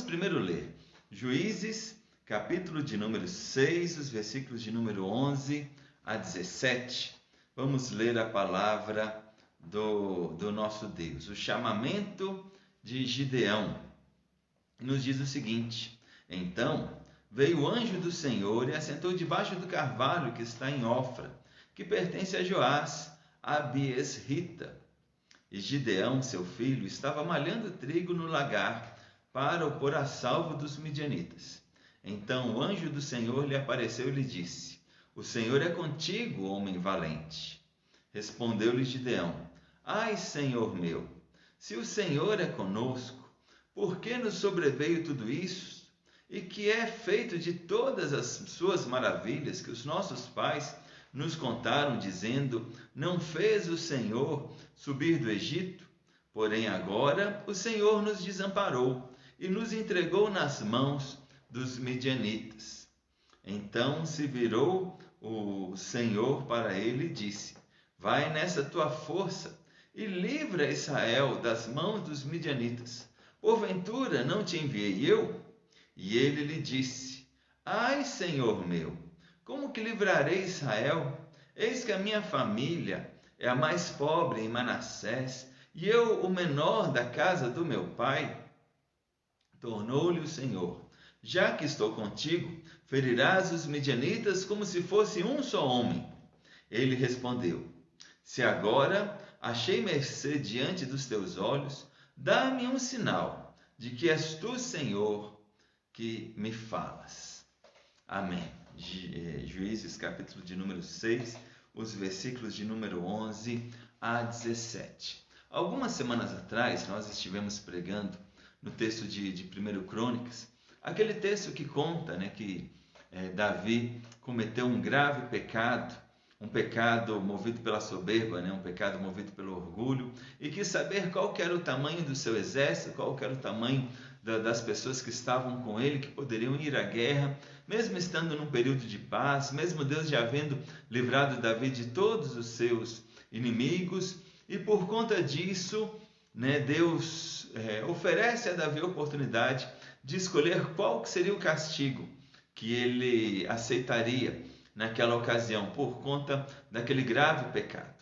primeiro ler Juízes, capítulo de número 6, os versículos de número 11 a 17. Vamos ler a palavra do nosso Deus. O chamamento de Gideão nos diz o seguinte: então veio o anjo do Senhor e assentou debaixo do carvalho que está em Ofra, que pertence a Joás, a Abiesrita. E Gideão, seu filho, estava malhando trigo no lagar para o pôr a salvo dos midianitas. Então o anjo do Senhor lhe apareceu e lhe disse: o Senhor é contigo, homem valente. Respondeu-lhe Gideão: ai, Senhor meu, se o Senhor é conosco, por que nos sobreveio tudo isso? E que é feito de todas as suas maravilhas que os nossos pais nos contaram, dizendo: não fez o Senhor subir do Egito? Porém agora o Senhor nos desamparou e nos entregou nas mãos dos midianitas. Então se virou o Senhor para ele e disse: vai nessa tua força e livra Israel das mãos dos midianitas. Porventura não te enviei eu? E ele lhe disse: ai, Senhor meu, como que livrarei Israel? Eis que a minha família é a mais pobre em Manassés, e eu o menor da casa do meu pai. Tornou-lhe o Senhor: já que estou contigo, ferirás os midianitas como se fosse um só homem. Ele respondeu: se agora achei mercê diante dos teus olhos, dá-me um sinal de que és tu, Senhor, que me falas. Amém. Juízes, capítulo de número 6, os versículos de número 11 a 17. Algumas semanas atrás, nós estivemos pregando no texto de 1 Crônicas, aquele texto que conta, que Davi cometeu um grave pecado, um pecado movido pela soberba, um pecado movido pelo orgulho, e quis saber qual que era o tamanho do seu exército, qual que era o tamanho das pessoas que estavam com ele, que poderiam ir à guerra, mesmo estando num período de paz, mesmo Deus já havendo livrado Davi de todos os seus inimigos, e por conta disso, Deus oferece a Davi a oportunidade de escolher qual que seria o castigo que ele aceitaria naquela ocasião, por conta daquele grave pecado.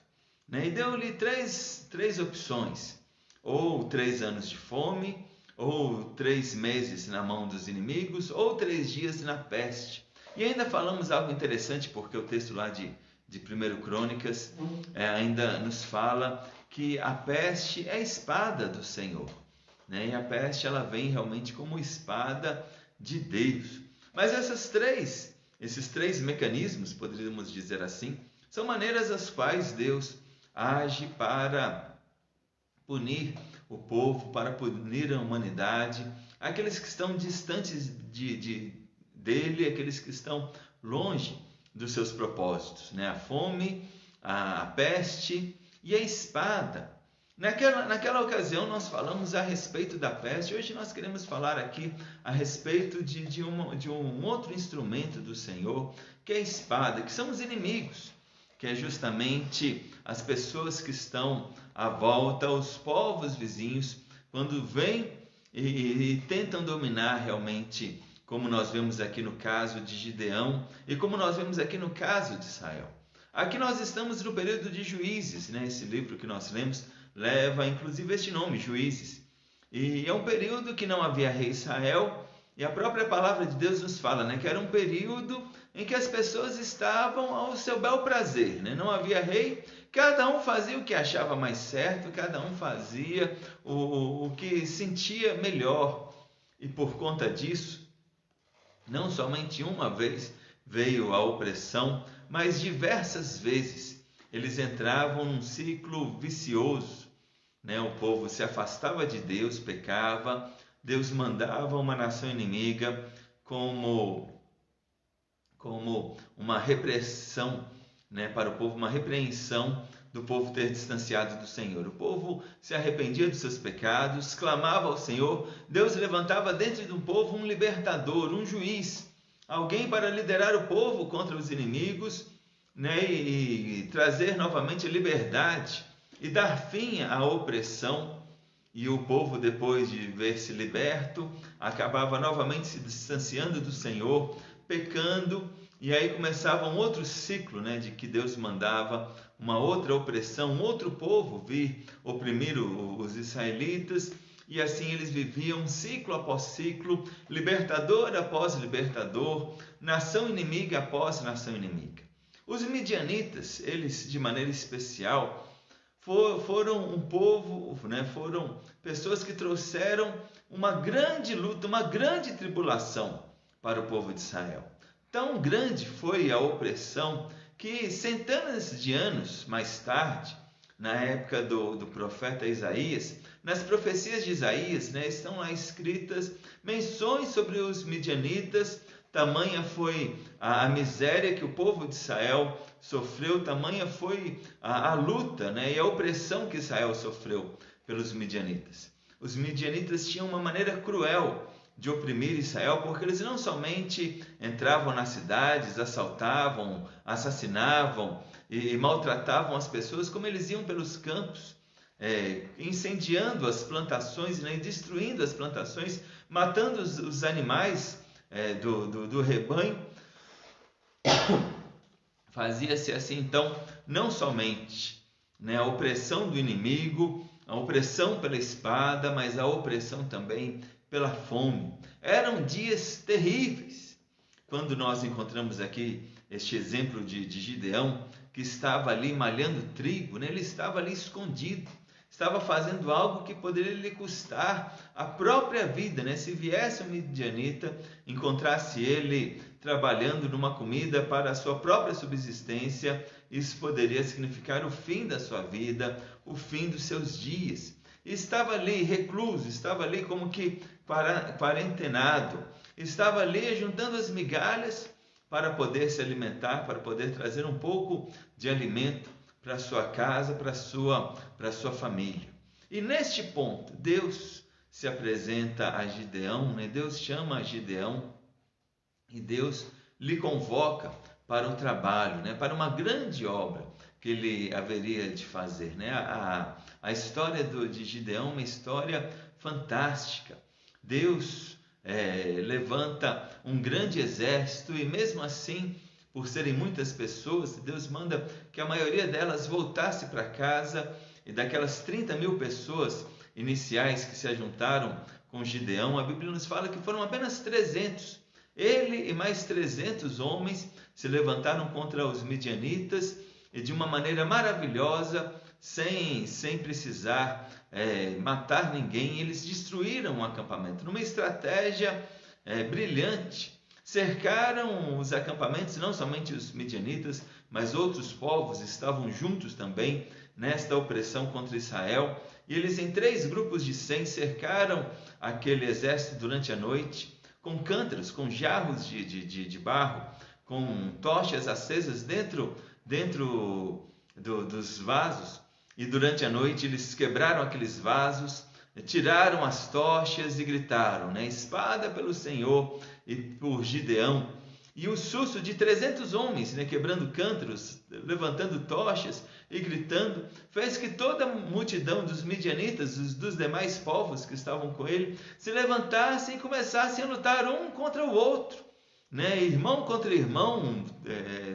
E deu-lhe três opções: ou 3 anos de fome, ou 3 meses na mão dos inimigos, ou 3 dias na peste. E ainda falamos algo interessante, porque o texto lá de 1 Crônicas ainda nos fala que a peste é a espada do Senhor, e a peste ela vem realmente como espada de Deus. Mas esses três mecanismos, poderíamos dizer assim, são maneiras as quais Deus age para punir o povo, para punir a humanidade, aqueles que estão distantes dele, aqueles que estão longe dos seus propósitos, a fome, a peste e a espada. Naquela ocasião nós falamos a respeito da peste. Hoje nós queremos falar aqui a respeito de um outro instrumento do Senhor, que é a espada, que são os inimigos, que é justamente as pessoas que estão à volta, os povos vizinhos, quando vêm e tentam dominar realmente, como nós vemos aqui no caso de Gideão e como nós vemos aqui no caso de Israel. Aqui nós estamos no período de Juízes, esse livro que nós lemos leva inclusive este nome, Juízes. E é um período que não havia rei Israel, e a própria palavra de Deus nos fala que era um período em que as pessoas estavam ao seu bel prazer, não havia rei, cada um fazia o que achava mais certo, cada um fazia o que sentia melhor. E por conta disso, não somente uma vez veio a opressão, mas diversas vezes eles entravam num ciclo vicioso. O povo se afastava de Deus, pecava, Deus mandava uma nação inimiga como uma repressão, para o povo, uma repreensão do povo ter distanciado do Senhor. O povo se arrependia dos seus pecados, clamava ao Senhor, Deus levantava dentro do povo um libertador, um juiz, alguém para liderar o povo contra os inimigos, e trazer novamente liberdade e dar fim à opressão. e o povo, depois de ver-se liberto, acabava novamente se distanciando do Senhor, pecando, e aí começava um outro ciclo, né, de que Deus mandava uma outra opressão, um outro povo vir oprimir os israelitas, e assim eles viviam ciclo após ciclo, libertador após libertador, nação inimiga após nação inimiga. Os midianitas, eles de maneira especial, foram um povo, né, foram pessoas que trouxeram uma grande luta, uma grande tribulação para o povo de Israel. Tão grande foi a opressão que centenas de anos mais tarde, na época do profeta Isaías, nas profecias de Isaías, né, estão lá escritas menções sobre os midianitas. Tamanha foi a miséria que o povo de Israel sofreu, tamanha foi a luta, né, e a opressão que Israel sofreu pelos midianitas. Os midianitas tinham uma maneira cruel de oprimir Israel, porque eles não somente entravam nas cidades, assaltavam, assassinavam e maltratavam as pessoas, como eles iam pelos campos, incendiando as plantações, né, destruindo as plantações, matando os animais do rebanho. Fazia-se assim, então, não somente, né, a opressão do inimigo, a opressão pela espada, mas a opressão também pela fome. Eram dias terríveis. Quando nós encontramos aqui este exemplo de Gideão, que estava ali malhando trigo, né? Ele estava ali escondido, estava fazendo algo que poderia lhe custar a própria vida, né? Se viesse um midianita, encontrasse ele trabalhando numa comida para a sua própria subsistência, isso poderia significar o fim da sua vida, o fim dos seus dias. Estava ali recluso, estava ali como que quarentenado, estava ali juntando as migalhas para poder se alimentar, para poder trazer um pouco de alimento para a sua casa, para a sua família. E neste ponto, Deus se apresenta a Gideão, né? Deus chama a Gideão e Deus lhe convoca para um trabalho, né? Para uma grande obra que ele haveria de fazer, né? A história de Gideão é uma história fantástica. Deus levanta um grande exército e mesmo assim, por serem muitas pessoas, Deus manda que a maioria delas voltasse para casa, e daquelas 30.000 pessoas iniciais que se ajuntaram com Gideão, a Bíblia nos fala que foram apenas 300. Ele e mais 300 homens se levantaram contra os midianitas e de uma maneira maravilhosa, sem precisar matar ninguém, eles destruíram o acampamento numa estratégia brilhante. Cercaram os acampamentos, não somente os midianitas, mas outros povos estavam juntos também nesta opressão contra Israel, e eles em 3 grupos de 100 cercaram aquele exército durante a noite, com cântaros, com jarros de barro, com tochas acesas dentro dos vasos, e durante a noite eles quebraram aqueles vasos, tiraram as tochas e gritaram, né? Espada pelo Senhor e por Gideão. E o susto de 300 homens, né, quebrando cântaros, levantando tochas e gritando, fez que toda a multidão dos midianitas, dos demais povos que estavam com ele, se levantassem e começassem a lutar um contra o outro, né? Irmão contra irmão,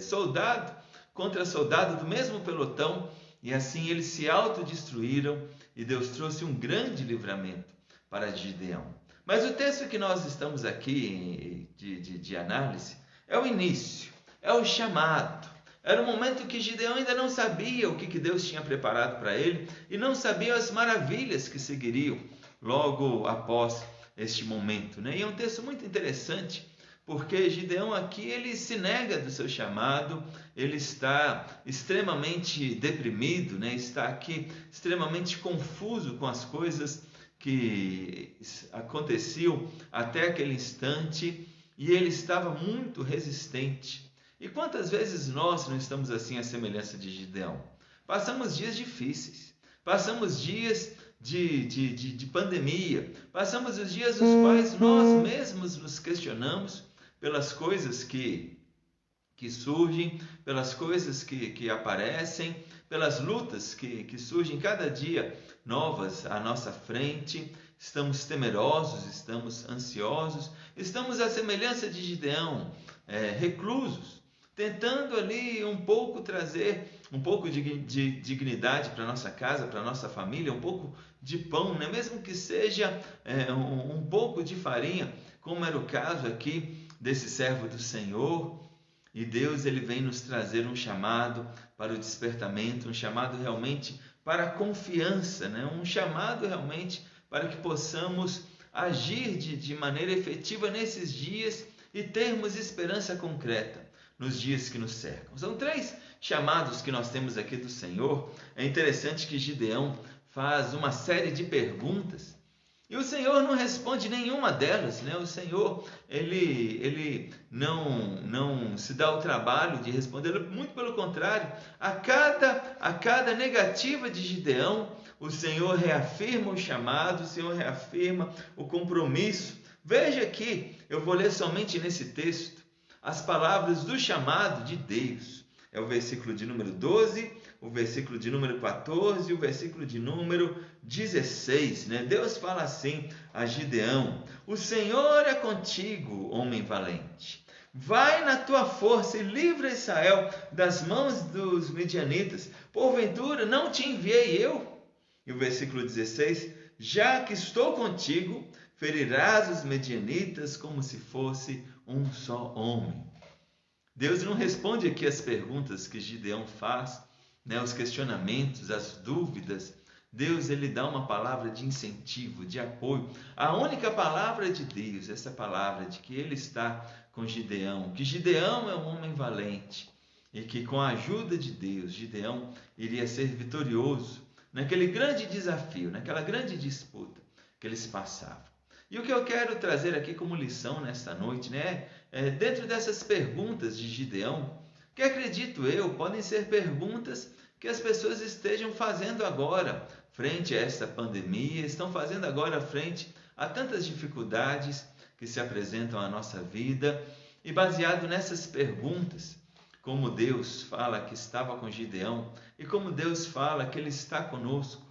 soldado contra soldado do mesmo pelotão, e assim eles se autodestruíram e Deus trouxe um grande livramento para Gideão. Mas o texto que nós estamos aqui de análise é o início, é o chamado. Era um momento que Gideão ainda não sabia o que Deus tinha preparado para ele e não sabia as maravilhas que seguiriam logo após este momento, né? E é um texto muito interessante, porque Gideão aqui ele se nega do seu chamado, ele está extremamente deprimido, né? Está aqui extremamente confuso com as coisas que aconteciam até aquele instante, e ele estava muito resistente. E quantas vezes nós não estamos assim à semelhança de Gideão? Passamos dias difíceis, passamos dias de pandemia, passamos os dias nos quais nós mesmos nos questionamos pelas coisas que que surgem, pelas coisas que aparecem, pelas lutas que surgem cada dia novas à nossa frente. Estamos temerosos, estamos ansiosos, estamos à semelhança de Gideão, reclusos, tentando ali um pouco trazer um pouco de dignidade para nossa casa, para nossa família, um pouco de pão, né? Mesmo que seja um pouco de farinha, como era o caso aqui desse servo do Senhor. E Deus, ele vem nos trazer um chamado para o despertamento, um chamado realmente para a confiança, né? Um chamado realmente para que possamos agir de maneira efetiva nesses dias e termos esperança concreta nos dias que nos cercam. São 3 chamados que nós temos aqui do Senhor. É interessante que Gideão faz uma série de perguntas e o Senhor não responde nenhuma delas, né? O Senhor, ele não se dá o trabalho de responder, muito pelo contrário, a cada negativa de Gideão, o Senhor reafirma o chamado, o Senhor reafirma o compromisso. Veja aqui, eu vou ler somente nesse texto as palavras do chamado de Deus. É o versículo de número 12, o versículo de número 14 e o versículo de número 16, né? Deus fala assim a Gideão: o Senhor é contigo, homem valente. Vai na tua força e livra Israel das mãos dos midianitas. Porventura não te enviei eu? E o versículo 16: já que estou contigo, ferirás os midianitas como se fosse um só homem. Deus não responde aqui as perguntas que Gideão faz, né, os questionamentos, as dúvidas. Deus, ele dá uma palavra de incentivo, de apoio. A única palavra de Deus, essa palavra de que ele está com Gideão, que Gideão é um homem valente e que com a ajuda de Deus, Gideão iria ser vitorioso naquele grande desafio, naquela grande disputa que eles passavam. E o que eu quero trazer aqui como lição nesta noite, né, dentro dessas perguntas de Gideão, que acredito eu, podem ser perguntas que as pessoas estejam fazendo agora, frente a esta pandemia, estão fazendo agora frente a tantas dificuldades que se apresentam à nossa vida, e baseado nessas perguntas, como Deus fala que estava com Gideão, e como Deus fala que Ele está conosco,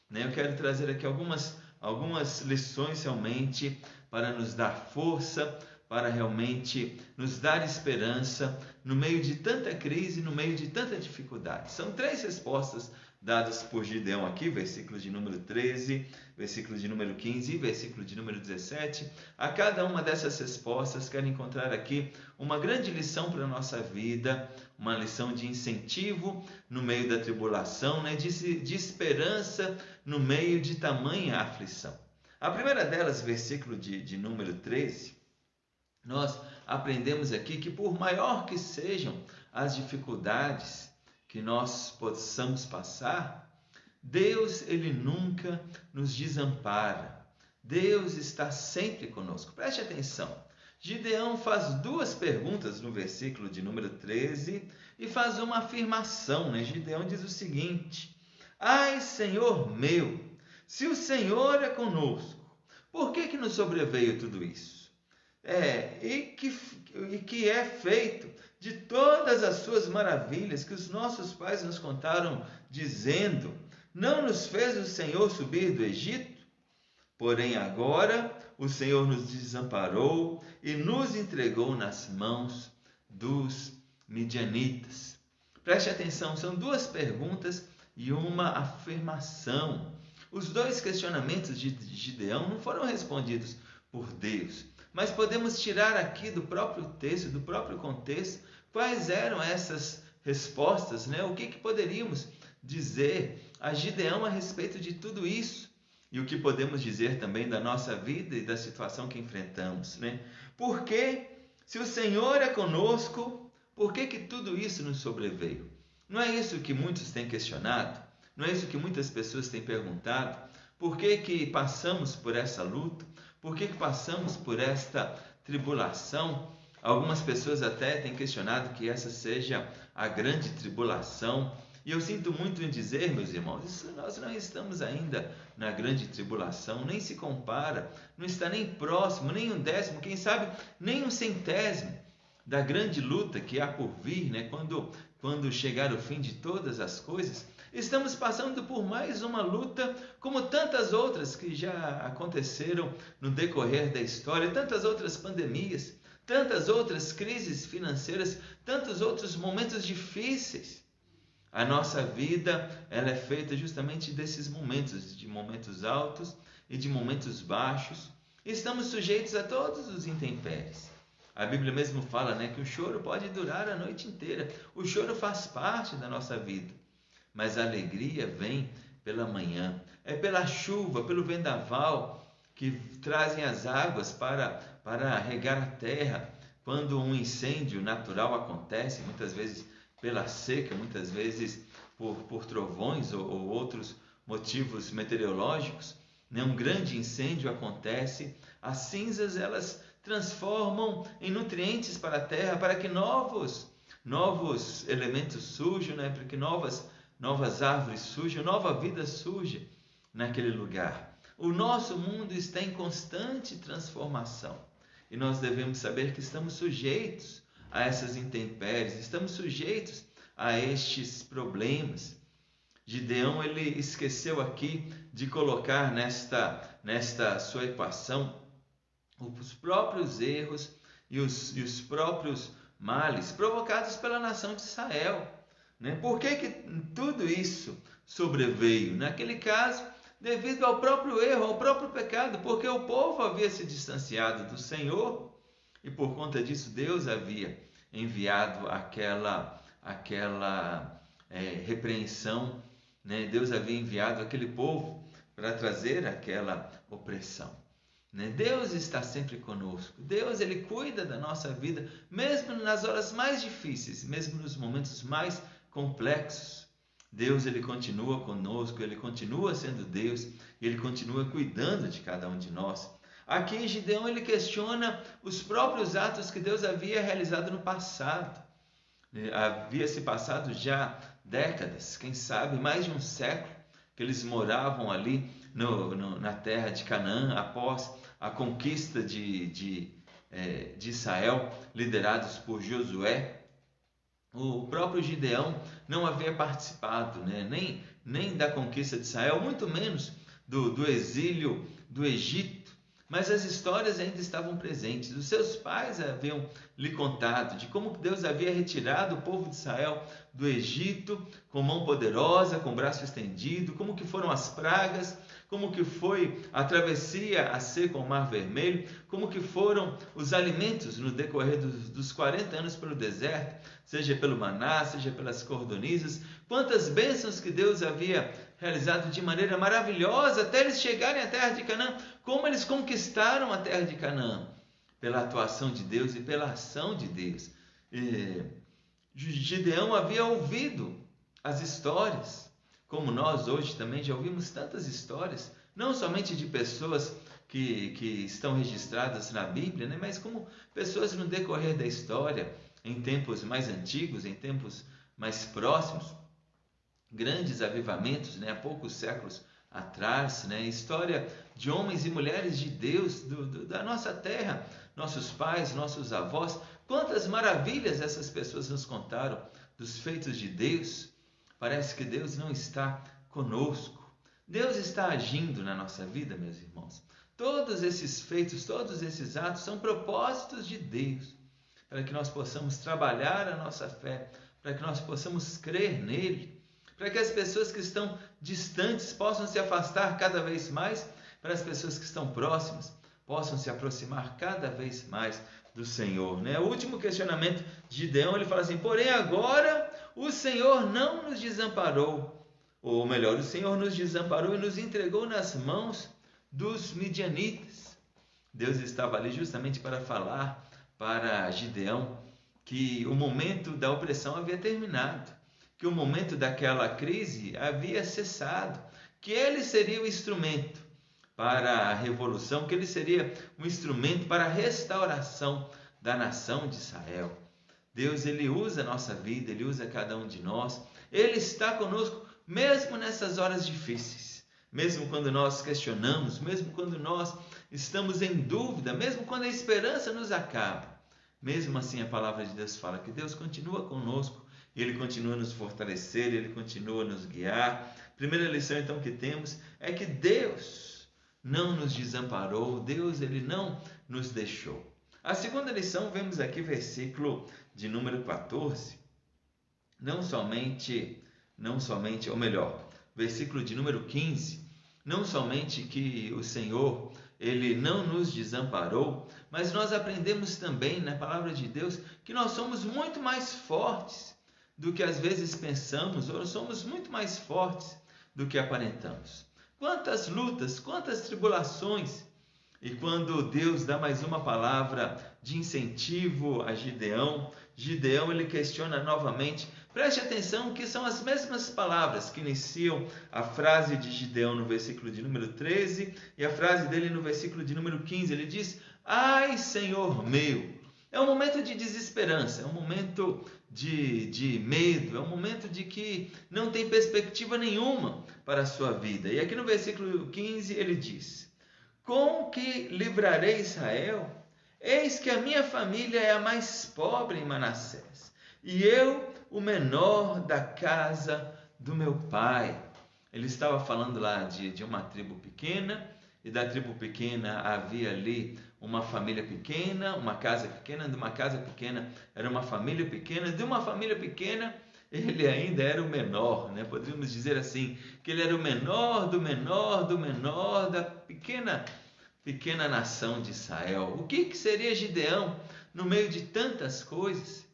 né? Eu quero trazer aqui algumas lições realmente para nos dar força, para realmente nos dar esperança no meio de tanta crise, no meio de tanta dificuldade. São 3 respostas dadas por Gideão aqui, versículo de número 13, versículo de número 15 e versículo de número 17. A cada uma dessas respostas quero encontrar aqui uma grande lição para a nossa vida, uma lição de incentivo no meio da tribulação, né? de esperança no meio de tamanha aflição. A primeira delas, versículo de número 13, nós aprendemos aqui que por maior que sejam as dificuldades que nós possamos passar, Deus, ele nunca nos desampara. Deus está sempre conosco. Preste atenção. Gideão faz 2 perguntas no versículo de número 13 e faz uma afirmação, né? Gideão diz o seguinte: ai, Senhor meu, se o Senhor é conosco, por que nos sobreveio tudo isso? E que é feito de todas as suas maravilhas que os nossos pais nos contaram, dizendo: não nos fez o Senhor subir do Egito? Porém agora o Senhor nos desamparou e nos entregou nas mãos dos midianitas. Preste atenção, são 2 perguntas e uma afirmação. Os 2 questionamentos de Gideão não foram respondidos por Deus, mas podemos tirar aqui do próprio texto, do próprio contexto, quais eram essas respostas, né? O que poderíamos dizer a Gideão a respeito de tudo isso? E o que podemos dizer também da nossa vida e da situação que enfrentamos, né? Porque, se o Senhor é conosco, por que tudo isso nos sobreveio? Não é isso que muitos têm questionado? Não é isso que muitas pessoas têm perguntado? Por que passamos por essa luta? Por que passamos por esta tribulação? Algumas pessoas até têm questionado que essa seja a grande tribulação. E eu sinto muito em dizer, meus irmãos, nós não estamos ainda na grande tribulação, nem se compara, não está nem próximo, nem 1/10, quem sabe nem 1/100 da grande luta que há por vir, né? Quando chegar o fim de todas as coisas, estamos passando por mais uma luta, como tantas outras que já aconteceram no decorrer da história, tantas outras pandemias, tantas outras crises financeiras, tantos outros momentos difíceis. A nossa vida, ela é feita justamente desses momentos, de momentos altos e de momentos baixos. Estamos sujeitos a todos os intempéries. A Bíblia mesmo fala, né, que o choro pode durar a noite inteira. O choro faz parte da nossa vida. Mas a alegria vem pela manhã. É pela chuva, pelo vendaval que trazem as águas para regar a terra. Quando um incêndio natural acontece, muitas vezes pela seca, muitas vezes por trovões ou outros motivos meteorológicos, né? Um grande incêndio acontece, as cinzas elas transformam em nutrientes para a terra, para que novos elementos surjam, né? Para que novas árvores surjam, nova vida surja naquele lugar. O nosso mundo está em constante transformação e nós devemos saber que estamos sujeitos a essas intempéries, estamos sujeitos a estes problemas. Gideão, ele esqueceu aqui de colocar nesta sua equação os próprios erros e os próprios males provocados pela nação de Israel, né? Por que tudo isso sobreveio? Naquele caso, devido ao próprio erro, ao próprio pecado, porque o povo havia se distanciado do Senhor e por conta disso Deus havia enviado aquela repreensão, né? Deus havia enviado aquele povo para trazer aquela opressão, né? Deus está sempre conosco. Deus, ele cuida da nossa vida, mesmo nas horas mais difíceis, mesmo nos momentos mais complexos. Deus, ele continua conosco, ele continua sendo Deus e ele continua cuidando de cada um de nós. Aqui Gideão, ele questiona os próprios atos que Deus havia realizado no passado. Havia se passado já décadas, quem sabe mais de um século, que eles moravam ali na terra de Canaã, após a conquista de Israel, liderados por Josué. O próprio Gideão não havia participado, né, nem da conquista de Israel, muito menos do exílio do Egito. Mas as histórias ainda estavam presentes. Os seus pais haviam lhe contado de como Deus havia retirado o povo de Israel do Egito com mão poderosa, com braço estendido, como que foram as pragas, como que foi a travessia a seco ao Mar Vermelho, como que foram os alimentos no decorrer dos 40 anos pelo deserto, seja pelo maná, seja pelas cordonizas, quantas bênçãos que Deus havia realizado de maneira maravilhosa até eles chegarem à terra de Canaã, como eles conquistaram a terra de Canaã, pela atuação de Deus e pela ação de Deus. Gideão havia ouvido as histórias, como nós hoje também já ouvimos tantas histórias, não somente de pessoas que estão registradas na Bíblia, né, mas como pessoas no decorrer da história, em tempos mais antigos, em tempos mais próximos, grandes avivamentos, né, há poucos séculos atrás, né, história de homens e mulheres de Deus, da nossa terra, nossos pais, nossos avós, quantas maravilhas essas pessoas nos contaram dos feitos de Deus. Parece que Deus não está conosco. Deus está agindo na nossa vida, meus irmãos. Todos esses feitos, todos esses atos são propósitos de Deus, para que nós possamos trabalhar a nossa fé, para que nós possamos crer nele, para que as pessoas que estão distantes possam se afastar cada vez mais, para as pessoas que estão próximas possam se aproximar cada vez mais do Senhor, né? O último questionamento de Gideão, ele fala assim: porém agora o Senhor não nos desamparou, ou melhor, o Senhor nos desamparou e nos entregou nas mãos dos midianitas. Deus estava ali justamente para falar para Gideão que o momento da opressão havia terminado, que o momento daquela crise havia cessado, que ele seria o instrumento para a revolução, que ele seria um instrumento para a restauração da nação de Israel. Deus, ele usa a nossa vida, ele usa cada um de nós, ele está conosco mesmo nessas horas difíceis, mesmo quando nós questionamos, mesmo quando nós estamos em dúvida, mesmo quando a esperança nos acaba. Mesmo assim, a palavra de Deus fala que Deus continua conosco, Ele continua a nos fortalecer, Ele continua a nos guiar. Primeira lição, então, que temos é que Deus não nos desamparou, Deus, Ele não nos deixou. A segunda lição, vemos aqui versículo de número 14, ou melhor, versículo de número 15, não somente que o Senhor, Ele não nos desamparou, mas nós aprendemos também na palavra de Deus que nós somos muito mais fortes do que às vezes pensamos, ou somos muito mais fortes do que aparentamos. Quantas lutas, quantas tribulações! E quando Deus dá mais uma palavra de incentivo a Gideão, Gideão ele questiona novamente. Preste atenção que são as mesmas palavras que iniciam a frase de Gideão no versículo de número 13 e a frase dele no versículo de número 15. Ele diz: ai, Senhor meu! É um momento de desesperança, é um momento de medo, é um momento de que não tem perspectiva nenhuma para a sua vida. E aqui no versículo 15 ele diz: com que livrarei Israel? Eis que a minha família é a mais pobre em Manassés, e eu o menor da casa do meu pai. Ele estava falando lá de uma tribo pequena, e da tribo pequena havia ali uma família pequena, uma casa pequena, de uma casa pequena era uma família pequena, de uma família pequena ele ainda era o menor, né? Poderíamos dizer assim, que ele era o menor do menor do menor da pequena nação de Israel. O que seria Gideão no meio de tantas coisas?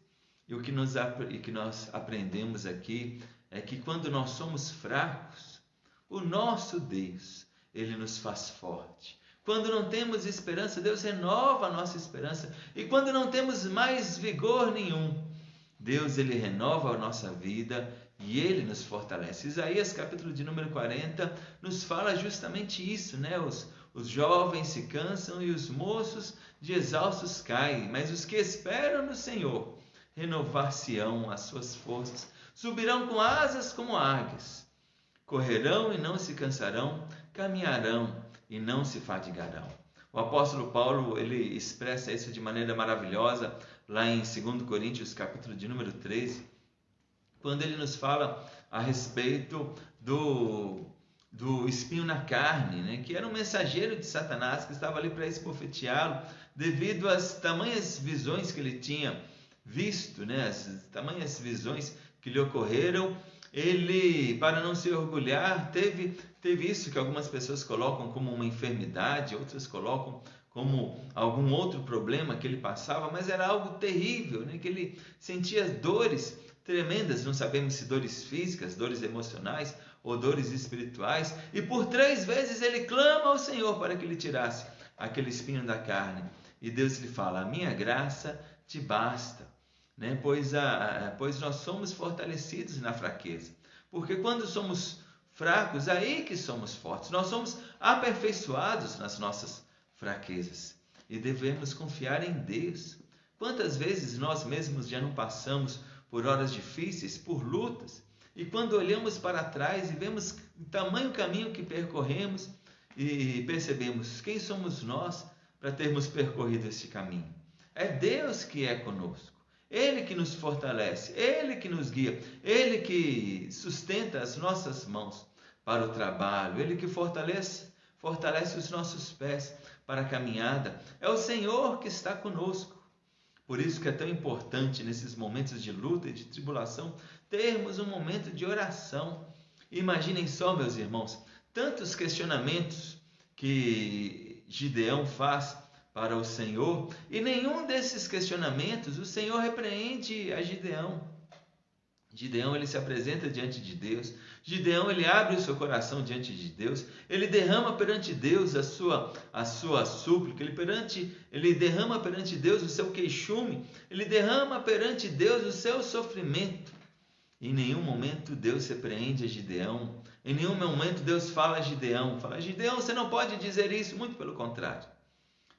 E o que nós aprendemos aqui é que quando nós somos fracos, o nosso Deus, Ele nos faz forte. Quando não temos esperança, Deus renova a nossa esperança. E quando não temos mais vigor nenhum, Deus, Ele renova a nossa vida e Ele nos fortalece. Isaías, capítulo de número 40, nos fala justamente isso, né? Os jovens se cansam e os moços de exaustos caem, mas os que esperam no Senhor renovar-se-ão as suas forças, subirão com asas como águias, correrão e não se cansarão, caminharão e não se fadigarão. O apóstolo Paulo, ele expressa isso de maneira maravilhosa lá em 2 Coríntios, capítulo de número 13, quando ele nos fala a respeito do espinho na carne, né? Que era um mensageiro de Satanás que estava ali para esbofeteá-lo, devido às tamanhas visões que ele tinha visto, né? As tamanhas visões que lhe ocorreram. Ele, para não se orgulhar, teve isso que algumas pessoas colocam como uma enfermidade, outras colocam como algum outro problema que ele passava, mas era algo terrível, né? Que ele sentia dores tremendas, não sabemos se dores físicas, dores emocionais ou dores espirituais, e por 3 vezes ele clama ao Senhor para que ele tirasse aquele espinho da carne, e Deus lhe fala: a minha graça te basta, né? Pois nós somos fortalecidos na fraqueza, porque quando somos fracos, aí que somos fortes, nós somos aperfeiçoados nas nossas fraquezas, e devemos confiar em Deus. Quantas vezes nós mesmos já não passamos por horas difíceis, por lutas, e quando olhamos para trás e vemos o tamanho caminho que percorremos e percebemos quem somos nós para termos percorrido esse caminho. É Deus que é conosco, Ele que nos fortalece, Ele que nos guia, Ele que sustenta as nossas mãos para o trabalho, Ele que fortalece os nossos pés para a caminhada. É o Senhor que está conosco. Por isso que é tão importante nesses momentos de luta e de tribulação termos um momento de oração. Imaginem só, meus irmãos, tantos questionamentos que Gideão faz para o Senhor, e nenhum desses questionamentos o Senhor repreende a Gideão. Gideão, ele se apresenta diante de Deus. Gideão, ele abre o seu coração diante de Deus. Ele derrama perante Deus a sua súplica. Ele derrama perante Deus o seu queixume. Ele derrama perante Deus o seu sofrimento. Em nenhum momento Deus repreende a Gideão. Em nenhum momento Deus fala a Gideão. Gideão, você não pode dizer isso. Muito pelo contrário.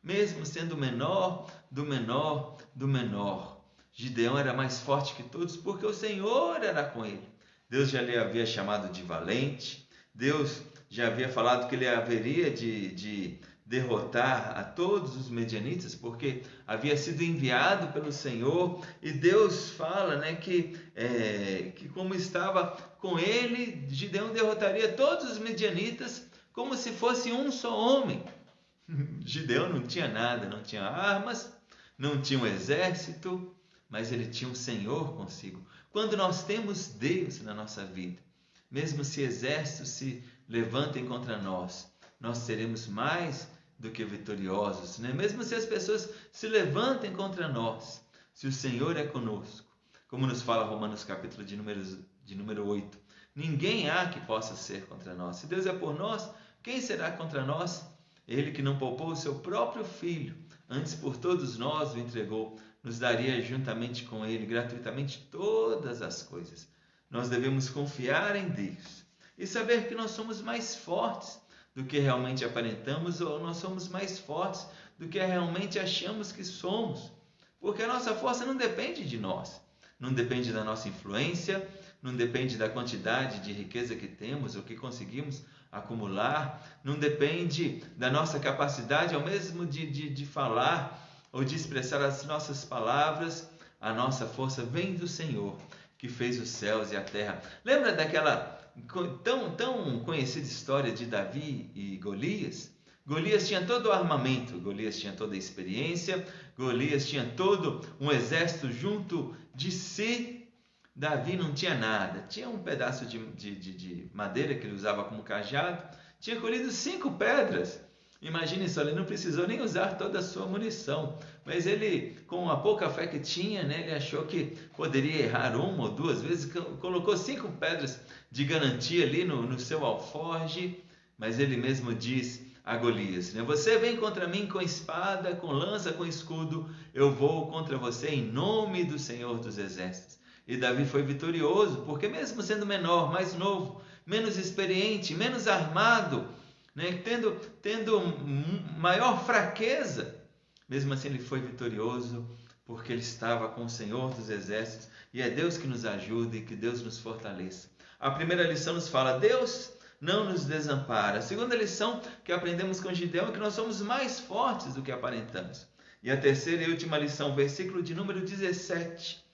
Mesmo sendo o menor do menor do menor, Gideão era mais forte que todos, porque o Senhor era com ele. Deus já lhe havia chamado de valente. Deus já havia falado que ele haveria de derrotar a todos os medianitas, porque havia sido enviado pelo Senhor, e Deus fala, né, que como estava com ele, Gideão derrotaria todos os medianitas como se fosse um só homem. Gideão não tinha nada, não tinha armas, não tinha um exército, mas ele tinha um Senhor consigo. Quando nós temos Deus na nossa vida, mesmo se exércitos se levantem contra nós, nós seremos mais do que vitoriosos, né? Mesmo se as pessoas se levantem contra nós, se o Senhor é conosco, como nos fala Romanos capítulo de número 8, ninguém há que possa ser contra nós. Se Deus é por nós, quem será contra nós? Ele que não poupou o seu próprio Filho, antes por todos nós o entregou, nos daria juntamente com ele gratuitamente todas as coisas. Nós devemos confiar em Deus e saber que nós somos mais fortes do que realmente aparentamos, ou nós somos mais fortes do que realmente achamos que somos, porque a nossa força não depende de nós, não depende da nossa influência, não depende da quantidade de riqueza que temos ou que conseguimos acumular, não depende da nossa capacidade ao mesmo de falar ou de expressar as nossas palavras. A nossa força vem do Senhor, que fez os céus e a terra. Lembra daquela tão conhecida história de Davi e Golias? Golias tinha todo o armamento, Golias tinha toda a experiência, Golias tinha todo um exército junto de si. Davi não tinha nada, tinha um pedaço de madeira que ele usava como cajado, tinha colhido 5 pedras. Imagine só, ele não precisou nem usar toda a sua munição, mas ele, com a pouca fé que tinha, né, ele achou que poderia errar 1 ou 2 vezes, colocou 5 pedras de garantia ali no seu alforje, mas ele mesmo diz a Golias, né, você vem contra mim com espada, com lança, com escudo, eu vou contra você em nome do Senhor dos Exércitos. E Davi foi vitorioso, porque mesmo sendo menor, mais novo, menos experiente, menos armado, né, tendo maior fraqueza, mesmo assim ele foi vitorioso, porque ele estava com o Senhor dos Exércitos, e é Deus que nos ajuda e que Deus nos fortaleça. A primeira lição nos fala, Deus não nos desampara. A segunda lição que aprendemos com Gideão é que nós somos mais fortes do que aparentamos. E a terceira e última lição, versículo de número 17,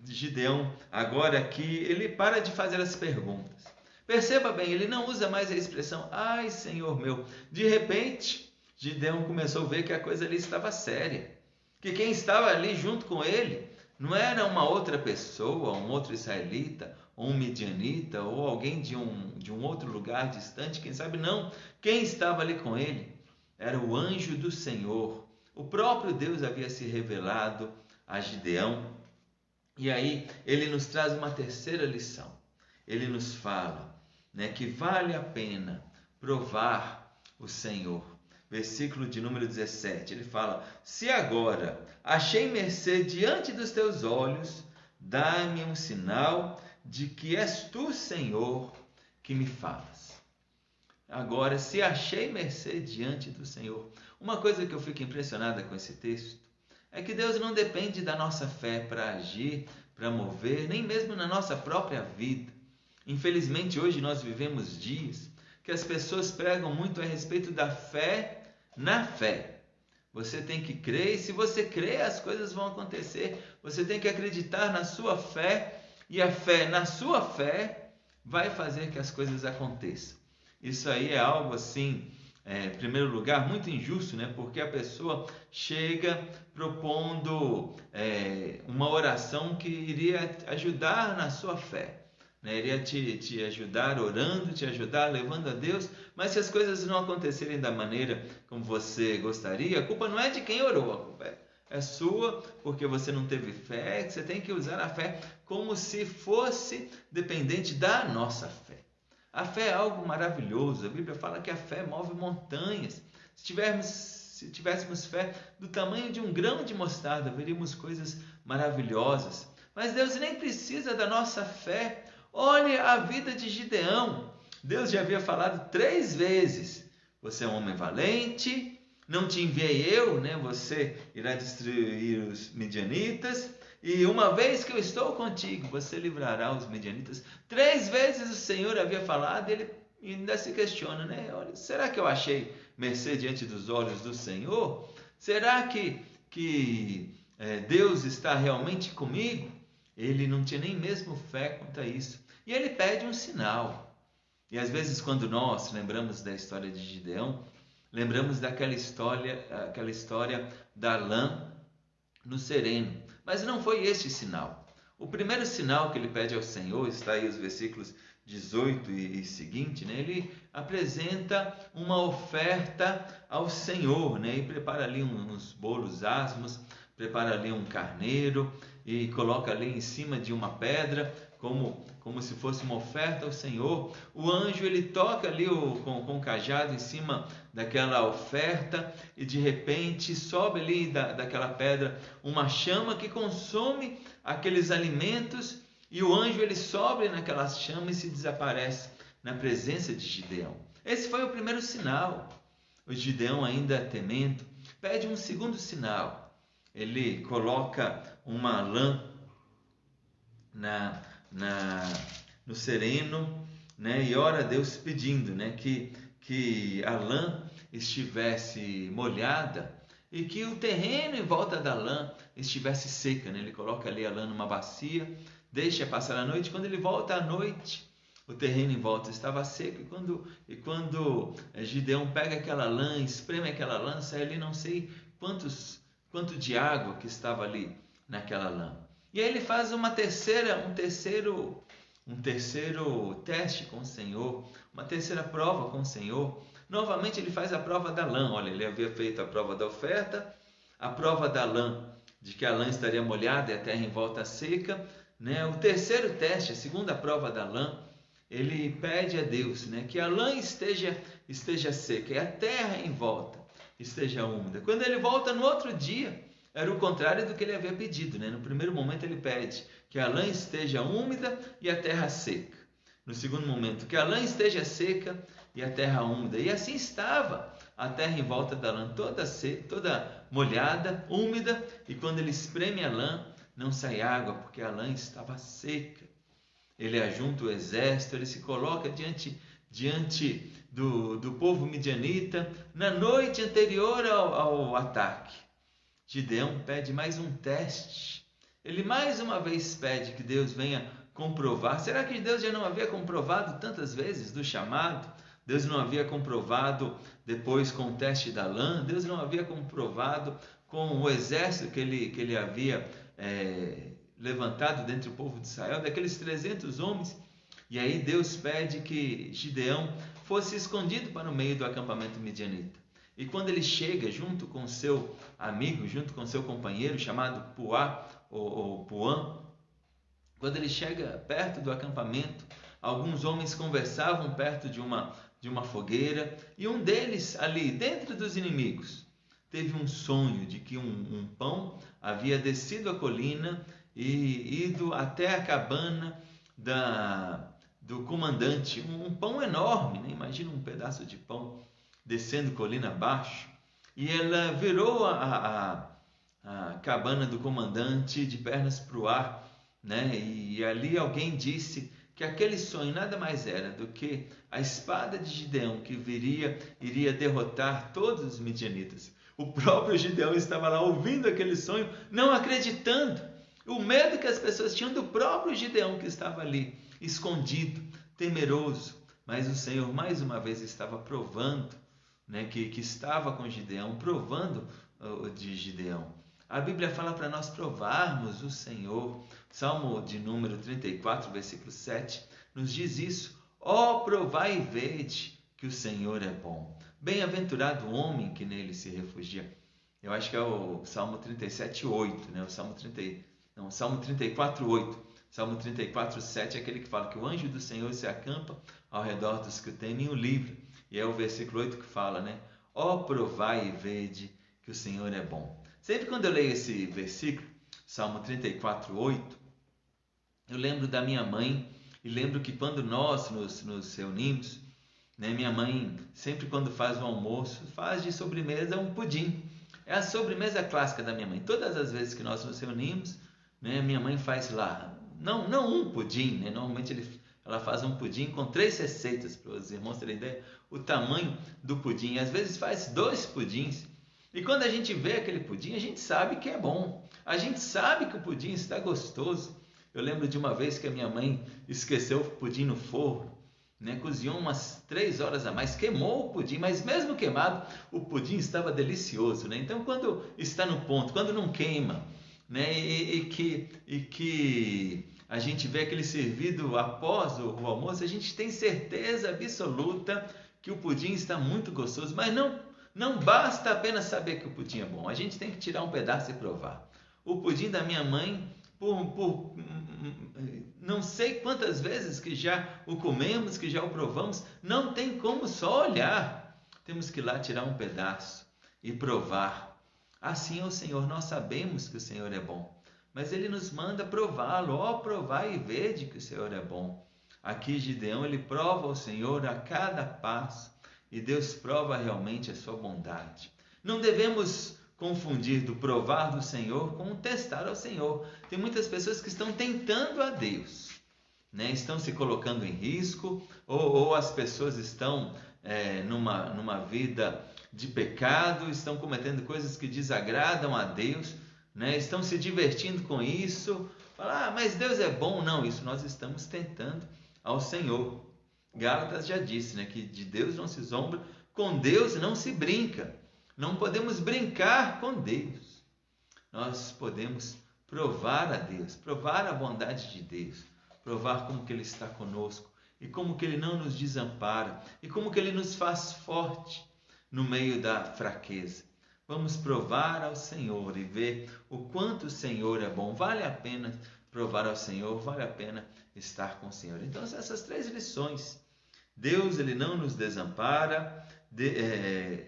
Gideão, agora aqui, ele para de fazer as perguntas. Perceba bem, ele não usa mais a expressão, ai Senhor meu. De repente, Gideão começou a ver que a coisa ali estava séria, que quem estava ali junto com ele não era uma outra pessoa, um outro israelita, ou um midianita, ou alguém de um outro lugar distante, quem sabe não. Quem estava ali com ele era o anjo do Senhor. O próprio Deus havia se revelado a Gideão. E aí ele nos traz uma terceira lição. Ele nos fala, né, que vale a pena provar o Senhor. Versículo de número 17, ele fala, se agora achei mercê diante dos teus olhos, dá-me um sinal de que és tu, Senhor, que me falas. Agora, se achei mercê diante do Senhor. Uma coisa que eu fico impressionada com esse texto é que Deus não depende da nossa fé para agir, para mover, nem mesmo na nossa própria vida. Infelizmente, hoje nós vivemos dias que as pessoas pregam muito a respeito da fé na fé. Você tem que crer, e se você crer, as coisas vão acontecer. Você tem que acreditar na sua fé, e a fé na sua fé vai fazer que as coisas aconteçam. Isso aí é algo assim, em primeiro lugar, muito injusto, né? Porque a pessoa chega propondo uma oração que iria ajudar na sua fé, né? Iria te ajudar orando, te ajudar levando a Deus, mas se as coisas não acontecerem da maneira como você gostaria, a culpa não é de quem orou, a culpa é sua, porque você não teve fé, que você tem que usar a fé como se fosse dependente da nossa fé. A fé é algo maravilhoso, a Bíblia fala que a fé move montanhas. Se tivéssemos fé do tamanho de um grão de mostarda, veríamos coisas maravilhosas. Mas Deus nem precisa da nossa fé. Olhe a vida de Gideão. Deus já havia falado 3 vezes, você é um homem valente, não te enviei eu, né? Você irá destruir os midianitas. E uma vez que eu estou contigo, você livrará os midianitas. 3 vezes o Senhor havia falado, ele ainda se questiona, né? Olha, será que eu achei mercê diante dos olhos do Senhor? Será que Deus está realmente comigo? Ele não tinha nem mesmo fé quanto a isso. E ele pede um sinal. E às vezes, quando nós lembramos da história de Gideão, lembramos daquela história da lã no sereno. Mas não foi este sinal. O primeiro sinal que ele pede ao Senhor, está aí os versículos 18 e seguinte, né? Ele apresenta uma oferta ao Senhor, né? E prepara ali uns bolos asmos, prepara ali um carneiro e coloca ali em cima de uma pedra, como se fosse uma oferta ao Senhor. O anjo ele toca ali com o cajado em cima daquela oferta e de repente sobe ali daquela pedra uma chama que consome aqueles alimentos, e o anjo ele sobe naquela chama e se desaparece na presença de Gideão. Esse foi o primeiro sinal. O Gideão, ainda temendo, pede um segundo sinal. Ele coloca uma lã no sereno, né, e ora a Deus pedindo, né, que a lã estivesse molhada e que o terreno em volta da lã estivesse seca, né? Ele coloca ali a lã numa bacia, deixa passar a noite. Quando ele volta à noite, o terreno em volta estava seco, e quando Gideão pega aquela lã, espreme aquela lã, sai ali não sei quanto de água que estava ali naquela lã. E aí ele faz um terceiro teste com o Senhor, uma terceira prova com o Senhor. Novamente ele faz a prova da lã. Olha, ele havia feito a prova da oferta, a prova da lã, de que a lã estaria molhada e a terra em volta seca, né? O terceiro teste, a segunda prova da lã, ele pede a Deus, né, que a lã esteja seca e a terra em volta esteja úmida. Quando ele volta no outro dia, era o contrário do que ele havia pedido, né? No primeiro momento ele pede que a lã esteja úmida e a terra seca. No segundo momento, que a lã esteja seca e a terra úmida. E assim estava a terra em volta da lã, toda molhada, úmida, e quando ele espreme a lã, não sai água, porque a lã estava seca. Ele ajunta o exército, ele se coloca diante do povo midianita na noite anterior ao ataque. Gideão pede mais um teste. Ele mais uma vez pede que Deus venha comprovar. Será que Deus já não havia comprovado tantas vezes do chamado? Deus não havia comprovado depois com o teste da lã? Deus não havia comprovado com o exército que ele havia levantado dentre o povo de Israel, daqueles 300 homens? E aí Deus pede que Gideão fosse escondido para o meio do acampamento midianita. E quando ele chega junto com seu amigo, junto com seu companheiro chamado Puá ou Puã, quando ele chega perto do acampamento, alguns homens conversavam perto de uma fogueira, e um deles ali dentro dos inimigos teve um sonho de que um pão havia descido a colina e ido até a cabana do comandante, um pão enorme, né? Imagina um pedaço de pão descendo colina abaixo, e ela virou a cabana do comandante de pernas para o ar, né? E ali alguém disse que aquele sonho nada mais era do que a espada de Gideão, que iria derrotar todos os midianitas. O próprio Gideão estava lá ouvindo aquele sonho, não acreditando. O medo que as pessoas tinham do próprio Gideão, que estava ali escondido, temeroso. Mas o Senhor mais uma vez estava provando, né, que estava com Gideão, provando de Gideão. A Bíblia fala para nós provarmos o Senhor. Salmo de número 34, versículo 7, nos diz isso: ó, provai e vede que o Senhor é bom. Bem-aventurado o homem que nele se refugia. Eu acho que é o Salmo 37, 8, né? Salmo 34, 8. Salmo 34, 7 é aquele que fala que o anjo do Senhor se acampa ao redor dos que o temem e o livra. E é o versículo 8 que fala, né? Ó, provai e vede que o Senhor é bom. Sempre quando eu leio esse versículo, Salmo 34, 8, eu lembro da minha mãe, e lembro que quando nós nos reunimos, né, minha mãe, sempre quando faz um almoço, faz de sobremesa um pudim. É a sobremesa clássica da minha mãe. Todas as vezes que nós nos reunimos, né, minha mãe faz lá, não um pudim, né, normalmente ela faz um pudim com 3 receitas, para os irmãos terem ideia. o tamanho do pudim. Às vezes faz 2 pudins. E quando a gente vê aquele pudim, a gente sabe que é bom. A gente sabe que o pudim está gostoso. Eu lembro de uma vez que a minha mãe esqueceu o pudim no forno, né? Cozinhou umas 3 horas a mais, queimou o pudim, mas mesmo queimado, o pudim estava delicioso, né? Então, quando está no ponto, quando não queima, né? E que a gente vê aquele servido após o almoço, a gente tem certeza absoluta que o pudim está muito gostoso, mas não basta apenas saber que o pudim é bom, a gente tem que tirar um pedaço e provar. O pudim da minha mãe, por não sei quantas vezes que já o comemos, que já o provamos, não tem como só olhar. Temos que ir lá tirar um pedaço e provar. Assim é o Senhor, nós sabemos que o Senhor é bom, mas Ele nos manda prová-lo. Ó, provar e vede que o Senhor é bom. Aqui Gideão, ele prova o Senhor a cada passo, e Deus prova realmente a sua bondade. Não devemos confundir do provar do Senhor com o testar ao Senhor. Tem muitas pessoas que estão tentando a Deus, né? Estão se colocando em risco, ou as pessoas estão numa vida de pecado, estão cometendo coisas que desagradam a Deus, né? Estão se divertindo com isso. Falar, mas Deus é bom. Não, isso nós estamos tentando ao Senhor. Gálatas já disse, né, que de Deus não se zomba, com Deus não se brinca. Não podemos brincar com Deus. Nós podemos provar a Deus, provar a bondade de Deus, provar como que Ele está conosco e como que Ele não nos desampara e como que Ele nos faz forte no meio da fraqueza. Vamos provar ao Senhor e ver o quanto o Senhor é bom. Vale a pena provar ao Senhor, vale a pena estar com o Senhor. Então, essas 3 lições. Deus, Ele não nos desampara,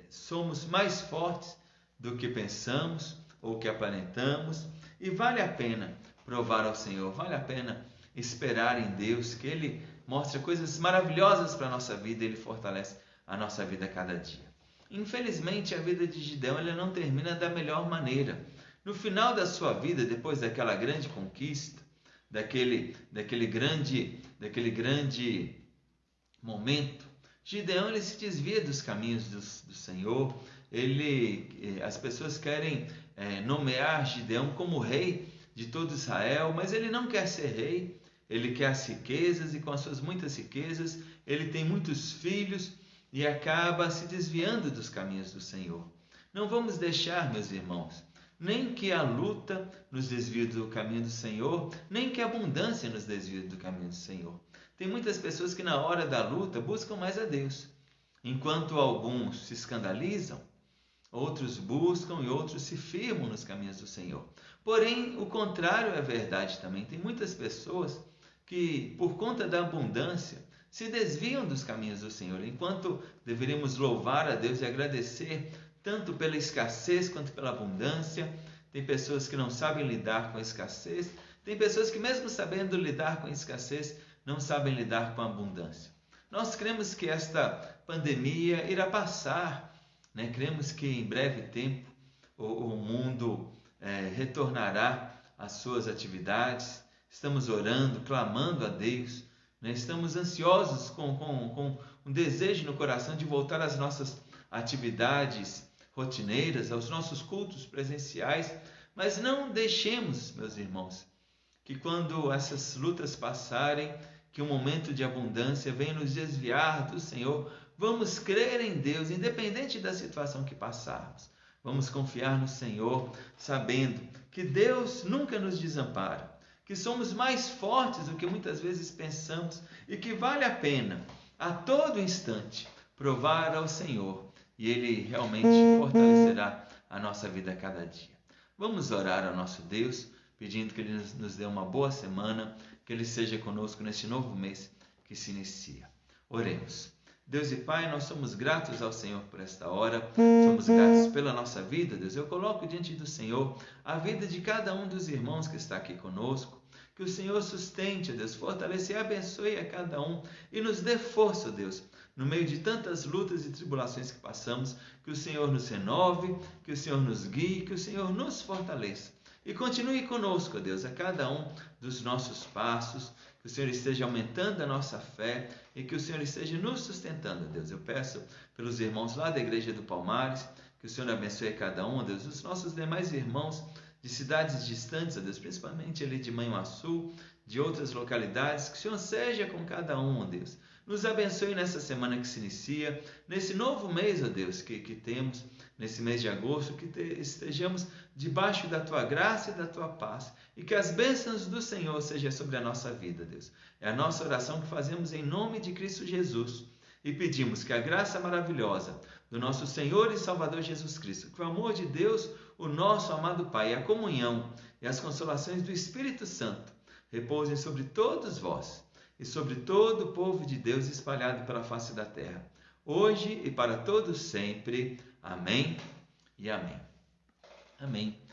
somos mais fortes do que pensamos ou que aparentamos, e vale a pena provar ao Senhor, vale a pena esperar em Deus, que Ele mostra coisas maravilhosas para a nossa vida, Ele fortalece a nossa vida a cada dia. Infelizmente, a vida de Gideão ela não termina da melhor maneira. No final da sua vida, depois daquela grande conquista, daquele grande momento, Gideão ele se desvia dos caminhos do Senhor. As pessoas querem nomear Gideão como rei de todo Israel, mas ele não quer ser rei. Ele quer as riquezas, e com as suas muitas riquezas ele tem muitos filhos e acaba se desviando dos caminhos do Senhor. Não vamos deixar, meus irmãos, nem que a luta nos desvie do caminho do Senhor, nem que a abundância nos desvie do caminho do Senhor. Tem muitas pessoas que na hora da luta buscam mais a Deus. Enquanto alguns se escandalizam, outros buscam e outros se firmam nos caminhos do Senhor. Porém, o contrário é verdade também. Tem muitas pessoas que, por conta da abundância, se desviam dos caminhos do Senhor. Enquanto deveríamos louvar a Deus e agradecer tanto pela escassez quanto pela abundância, tem pessoas que não sabem lidar com a escassez, tem pessoas que mesmo sabendo lidar com a escassez, não sabem lidar com a abundância. Nós cremos que esta pandemia irá passar, né? Cremos que em breve tempo o mundo retornará às suas atividades. Estamos orando, clamando a Deus, né? Estamos ansiosos com um desejo no coração de voltar às nossas atividades rotineiras, aos nossos cultos presenciais, mas não deixemos, meus irmãos, que quando essas lutas passarem, que um momento de abundância venha nos desviar do Senhor. Vamos crer em Deus, independente da situação que passarmos. Vamos confiar no Senhor, sabendo que Deus nunca nos desampara, que somos mais fortes do que muitas vezes pensamos e que vale a pena, a todo instante, provar ao Senhor, e Ele realmente fortalecerá a nossa vida a cada dia. Vamos orar ao nosso Deus, pedindo que Ele nos dê uma boa semana, que Ele seja conosco neste novo mês que se inicia. Oremos. Deus e Pai, nós somos gratos ao Senhor por esta hora, somos gratos pela nossa vida, Deus. Eu coloco diante do Senhor a vida de cada um dos irmãos que está aqui conosco, que o Senhor sustente, Deus, fortaleça e abençoe a cada um e nos dê força, Deus, no meio de tantas lutas e tribulações que passamos, que o Senhor nos renove, que o Senhor nos guie, que o Senhor nos fortaleça E continue conosco, ó Deus, a cada um dos nossos passos, que o Senhor esteja aumentando a nossa fé e que o Senhor esteja nos sustentando, ó Deus. Eu peço pelos irmãos lá da Igreja do Palmares, que o Senhor abençoe cada um, ó Deus, os nossos demais irmãos de cidades distantes, ó Deus, principalmente ali de Manhuaçu, de outras localidades, que o Senhor seja com cada um, ó Deus. Nos abençoe nessa semana que se inicia, nesse novo mês, ó Deus, que temos, nesse mês de agosto, que estejamos debaixo da Tua graça e da Tua paz, e que as bênçãos do Senhor sejam sobre a nossa vida, Deus. É a nossa oração que fazemos em nome de Cristo Jesus, e pedimos que a graça maravilhosa do nosso Senhor e Salvador Jesus Cristo, que o amor de Deus, o nosso amado Pai, a comunhão e as consolações do Espírito Santo repousem sobre todos vós e sobre todo o povo de Deus espalhado pela face da terra, hoje e para todos sempre. Amém e amém. Amém.